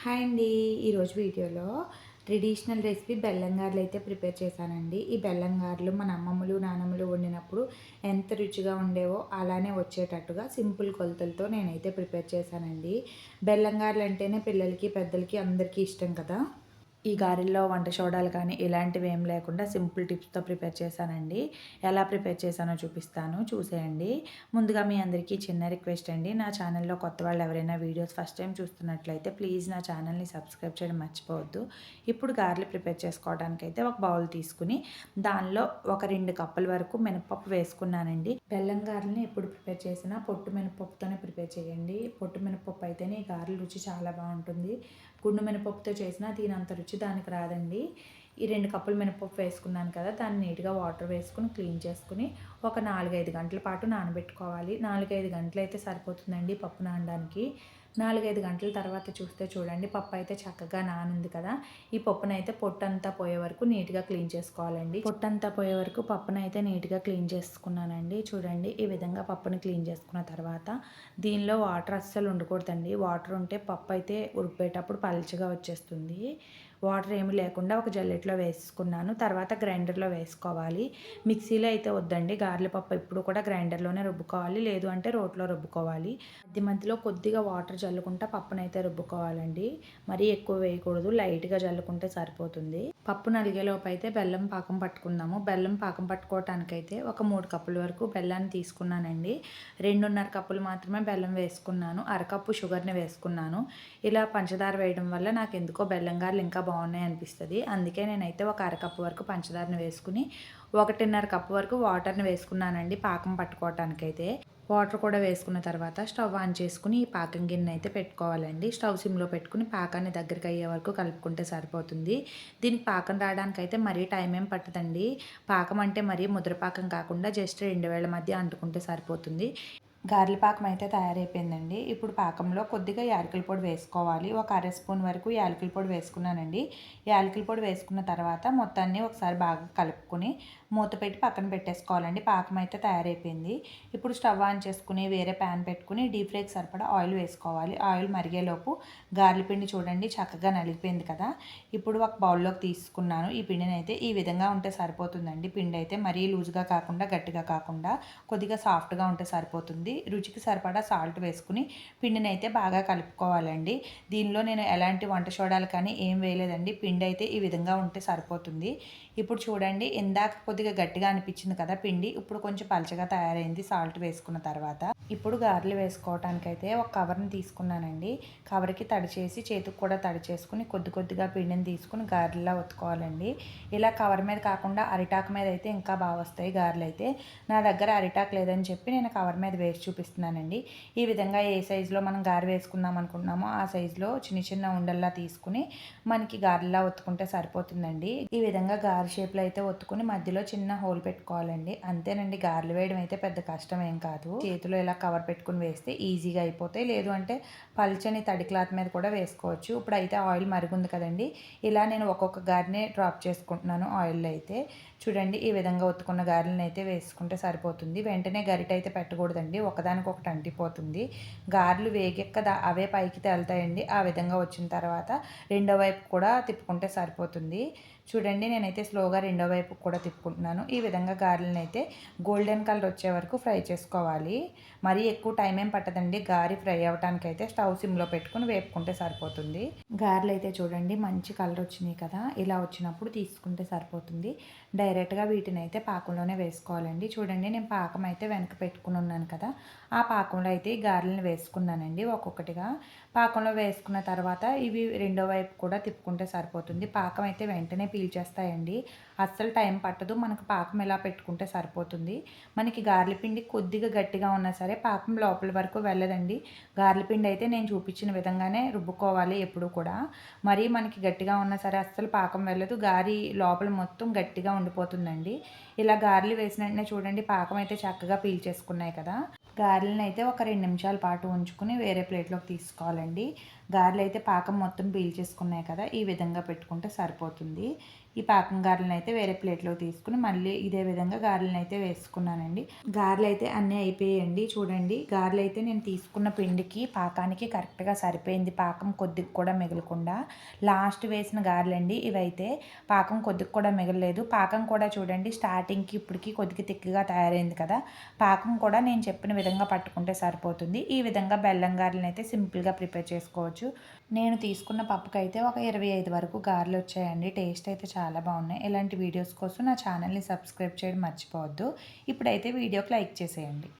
Hi అండి. ఈరోజు వీడియోలో ట్రెడిషనల్ రెసిపీ బెల్లం గారెలు అయితే ప్రిపేర్ చేశానండి. ఈ బెల్లం గారెలు మన అమ్మమ్మలు, నానమ్మలు వండినప్పుడు ఎంత రుచిగా ఉండేవో అలానే వచ్చేటట్టుగా సింపుల్ కొలతలతో నేనైతే ప్రిపేర్ చేశానండి. బెల్లం గారెలు అంటేనే పిల్లలకి, పెద్దలకి అందరికీ ఇష్టం కదా! ఈ గారెల్లో వంట సోడాలు కానీ ఇలాంటివి ఏం లేకుండా సింపుల్ టిప్స్‌తో ప్రిపేర్ చేశానండి. ఎలా ప్రిపేర్ చేశానో చూపిస్తాను చూసేయండి. ముందుగా మీ అందరికీ చిన్న రిక్వెస్ట్ అండి. నా ఛానల్‌లో కొత్త వాళ్ళు ఎవరైనా వీడియోస్ ఫస్ట్ టైం చూస్తున్నట్లయితే ప్లీజ్ నా ఛానల్‌ని సబ్స్క్రైబ్ చేయడం మర్చిపోవద్దు. ఇప్పుడు గారెలు ప్రిపేర్ చేసుకోవడానికైతే ఒక బౌల్ తీసుకుని దానిలో ఒక 2 కప్పుల వరకు మినపప్పు వేసుకున్నానండి. బెల్లం గారెలని ఎప్పుడు ప్రిపేర్ చేసినా పొట్టు మినపప్పుతోనే ప్రిపేర్ చేయండి. పొట్టు మినపప్పు అయితేనే ఈ గారెల రుచి చాలా బాగుంటుంది. గుండు మినపప్పుతో చేసినా దీనంత రుచి దానికి రాదండి. ఈ 2 కప్పులు మినపప్పు వేసుకున్నాను కదా! దాన్ని నీట్‌గా వాటర్ వేసుకొని క్లీన్ చేసుకొని ఒక 4, 5 గంటల పాటు నానబెట్టుకోవాలి. 4, 5 గంటలైతే సరిపోతుందండి పప్పు నానడానికి. 4, 5 గంటల తర్వాత చూస్తే చూడండి పప్పు అయితే చక్కగా నానింది కదా! ఈ పప్పునైతే పొట్టంతా పోయే వరకు నీట్‌గా క్లీన్ చేసుకోవాలండి. పొట్టంతా పోయే వరకు పప్పునైతే నీట్‌గా క్లీన్ చేసుకున్నానండి. చూడండి ఈ విధంగా పప్పుని క్లీన్ చేసుకున్న తర్వాత దీనిలో వాటర్ అస్సలు ఉండకూడదండి. వాటర్ ఉంటే పప్పు అయితే ఉడికేటప్పుడు పల్చగా వచ్చేస్తుంది. వాటర్ ఏమి లేకుండా ఒక జల్లెడలో వేసుకున్నాను. తర్వాత గ్రైండర్‌లో వేసుకోవాలి. మిక్సీలో అయితే వద్దండి. గారెల పప్పు ఎప్పుడు కూడా గ్రైండర్‌లోనే రుబ్బుకోవాలి. లేదు అంటే రోట్లో రుబ్బుకోవాలి. మధ్య మధ్యలో కొద్దిగా వాటర్ జల్లుకుంటా పప్పునైతే రుబ్బుకోవాలండి. మరీ ఎక్కువ వేయకూడదు. లైట్‌గా జల్లుకుంటే సరిపోతుంది. పప్పు నలిగేలోపు అయితే బెల్లం పాకం పట్టుకుందాము. బెల్లం పాకం పట్టుకోవటానికైతే ఒక 3 కప్పుల వరకు బెల్లాన్ని తీసుకున్నానండి. 2:30 కప్పులు మాత్రమే బెల్లం వేసుకున్నాను. అరకప్పు షుగర్‌ని వేసుకున్నాను. ఇలా పంచదార వేయడం వల్ల నాకెందుకో బెల్లం గారెలు ఇంకా బాగున్నాయి అనిపిస్తది. అందుకే నేనైతే ఒక అరకప్పు వరకు పంచదారని వేసుకుని 1:30 కప్పు వరకు వాటర్‌ని వేసుకున్నానండి పాకం పట్టుకోవటానికైతే. వాటర్ కూడా వేసుకున్న తర్వాత స్టవ్ ఆన్ చేసుకుని ఈ పాకం గిన్నె అయితే పెట్టుకోవాలండి. స్టవ్ సిమ్‌లో పెట్టుకుని పాకాన్ని దగ్గరికి అయ్యే వరకు కలుపుకుంటే సరిపోతుంది. దీనికి పాకం రావడానికైతే మరీ టైం ఏం పట్టదండి. పాకం అంటే మరీ ముద్ర పాకం కాకుండా జస్ట్ 2 వేళ్ల మధ్య అంటుకుంటే సరిపోతుంది. గారెల పాకం అయితే తయారైపోయిందండి. ఇప్పుడు పాకంలో కొద్దిగా యాలకుల పొడి వేసుకోవాలి. ఒక అర స్పూన్ వరకు యాలకుల పొడి వేసుకున్నానండి. యాలకుల పొడి వేసుకున్న తర్వాత మొత్తాన్ని ఒకసారి బాగా కలుపుకొని మూత పెట్టి పక్కన పెట్టేసుకోవాలండి. పాకం అయితే తయారైపోయింది. ఇప్పుడు స్టవ్ ఆన్ చేసుకుని వేరే ప్యాన్ పెట్టుకుని డీప్ ఫ్రైకి సరిపడా ఆయిల్ వేసుకోవాలి. ఆయిల్ మరిగేలోపు గారెల పిండి చూడండి చక్కగా నలిగిపోయింది కదా! ఇప్పుడు ఒక బౌల్లోకి తీసుకున్నాను. ఈ పిండిని అయితే ఈ విధంగా ఉంటే సరిపోతుందండి. పిండి అయితే మరీ లూజ్‌గా కాకుండా గట్టిగా కాకుండా కొద్దిగా సాఫ్ట్‌గా ఉంటే సరిపోతుంది. రుచికి సరిపడా సాల్ట్ వేసుకుని పిండిని అయితే బాగా కలుపుకోవాలండి. దీనిలో నేను ఎలాంటి వంట సోడాలు కానీ ఏం వేయలేదండి. పిండి అయితే ఈ విధంగా ఉంటే సరిపోతుంది. ఇప్పుడు చూడండి ఇందాక కొద్దిగా గట్టిగా అనిపించింది కదా పిండి. ఇప్పుడు కొంచెం పలచగా తయారైంది సాల్ట్ వేసుకున్న తర్వాత. ఇప్పుడు గారెలు వేసుకోవటానికైతే ఒక కవర్ని తీసుకున్నానండి. కవర్కి తడి చేసి చేతికి కూడా తడి చేసుకుని కొద్ది కొద్దిగా పిండిని తీసుకుని గారెల్లా ఒత్తుకోవాలండి. ఇలా కవర్ మీద కాకుండా అరిటాకు మీద అయితే ఇంకా బాగా వస్తాయి గారెలు అయితే. నా దగ్గర అరిటాకు లేదని చెప్పి నేను కవర్ మీద వేసి చూపిస్తున్నానండి. ఈ విధంగా ఏ సైజులో మనం గారె వేసుకుందాం అనుకుంటున్నామో ఆ సైజులో చిన్న చిన్న ఉండల్లా తీసుకుని మనకి గారెల్లా ఒత్తుకుంటే సరిపోతుందండి. ఈ విధంగా గారె షేప్లో అయితే ఒత్తుకుని మధ్యలో చిన్న హోల్ పెట్టుకోవాలండి. అంతేనండి. గారెలు వేయడం అయితే పెద్ద కష్టం ఏం కాదు. చేతిలో ఇలా కవర్ పెట్టుకుని వేస్తే ఈజీగా అయిపోతాయి. లేదు అంటే పల్చని తడి క్లాత్ మీద కూడా వేసుకోవచ్చు. ఇప్పుడు అయితే ఆయిల్ మరుగుంది కదండి. ఇలా నేను ఒక్కొక్క గారెని డ్రాప్ చేసుకుంటున్నాను ఆయిల్లో అయితే. చూడండి ఈ విధంగా ఒత్తుకున్న గారెలను అయితే వేసుకుంటే సరిపోతుంది. వెంటనే గరిట అయితే పెట్టకూడదండి. ఒకదానికొకటి అంటిపోతుంది. గారెలు వేగాక అవే పైకి తేలుతాయండి. ఆ విధంగా వచ్చిన తర్వాత రెండో వైపు కూడా తిప్పుకుంటే సరిపోతుంది. చూడండి నేనైతే స్లోగా రెండో వైపు కూడా తిప్పుకుంటున్నాను. ఈ విధంగా గారెలను అయితే గోల్డెన్ కలర్ వచ్చే వరకు ఫ్రై చేసుకోవాలి. మరీ ఎక్కువ టైం ఏం పట్టదండి. గారె ఫ్రై అవ్వటానికైతే స్టవ్ సిమ్లో పెట్టుకుని వేపుకుంటే సరిపోతుంది. గారెలు అయితే చూడండి మంచి కలర్ వచ్చినాయి కదా! ఇలా వచ్చినప్పుడు తీసుకుంటే సరిపోతుంది. డైరెక్ట్‌గా వీటిని అయితే పాకంలోనే వేసుకోవాలండి. చూడండి నేను పాకం అయితే వెనక పెట్టుకుని ఉన్నాను కదా! ఆ పాకంలో అయితే ఈ గారెలను వేసుకున్నానండి ఒక్కొక్కటిగా. పాకంలో వేసుకున్న తర్వాత ఇవి రెండో వైపు కూడా తిప్పుకుంటే సరిపోతుంది. పాకం అయితే వెంటనే పీల్చేస్తాయండి. అస్సలు టైం పట్టదు. మనకు పాకం ఎలా పెట్టుకుంటే సరిపోతుంది. మనకి గారెల పిండి కొద్దిగా గట్టిగా ఉన్నా సరే పాకం లోపల వరకు వెళ్ళదండి. గారెల పిండి అయితే నేను చూపించిన విధంగానే రుబ్బుకోవాలి ఎప్పుడు కూడా. మరీ మనకి గట్టిగా ఉన్నా సరే అస్సలు పాకం వెళ్ళదు. గారె లోపల మొత్తం గట్టిగా ఉండిపోతుందండి. ఇలా గారెలు వేసిన వెంటనే చూడండి పాకం అయితే చక్కగా పీల్చేసుకున్నాయి కదా! గారెలను అయితే ఒక 2 నిమిషాల పాటు ఉంచుకుని వేరే ప్లేట్లోకి తీసుకోవాలండి. గారెలు అయితే పాకం మొత్తం పీల్చేసుకున్నాయి కదా, ఈ విధంగా పెట్టుకుంటే సరిపోతుంది. ఈ పాకం గారెలను అయితే వేరే ప్లేట్లో తీసుకుని మళ్ళీ ఇదే విధంగా గారెలను అయితే వేసుకున్నానండి. గారెలు అయితే అన్నీ అయిపోయాయండి. చూడండి, గారెలు అయితే నేను తీసుకున్న పిండికి పాకానికి కరెక్ట్గా సరిపోయింది. పాకం కొద్దిగా కూడా మిగలకుండా. లాస్ట్ వేసిన గారెలండి ఇవైతే. పాకం కొద్దిగా కూడా మిగలలేదు. పాకం కూడా చూడండి, స్టార్టింగ్కి ఇప్పటికి కొద్దిగా తిక్కుగా తయారైంది కదా, పాకం కూడా నేను చెప్పిన విధంగా పట్టుకుంటే సరిపోతుంది. ఈ విధంగా బెల్లం గారెలను అయితే సింపుల్గా ప్రిపేర్ చేసుకోవచ్చు. నేను తీసుకున్న పప్పుకైతే ఒక 25 వరకు గారెలు వచ్చాయండి. టేస్ట్ అయితే చాలా బాగున్నాయి. ఇలాంటి వీడియోస్ కోసం నా ఛానల్ని సబ్స్క్రైబ్ చేయడం మర్చిపోవద్దు. ఇప్పుడైతే వీడియోకి లైక్ చేసేయండి.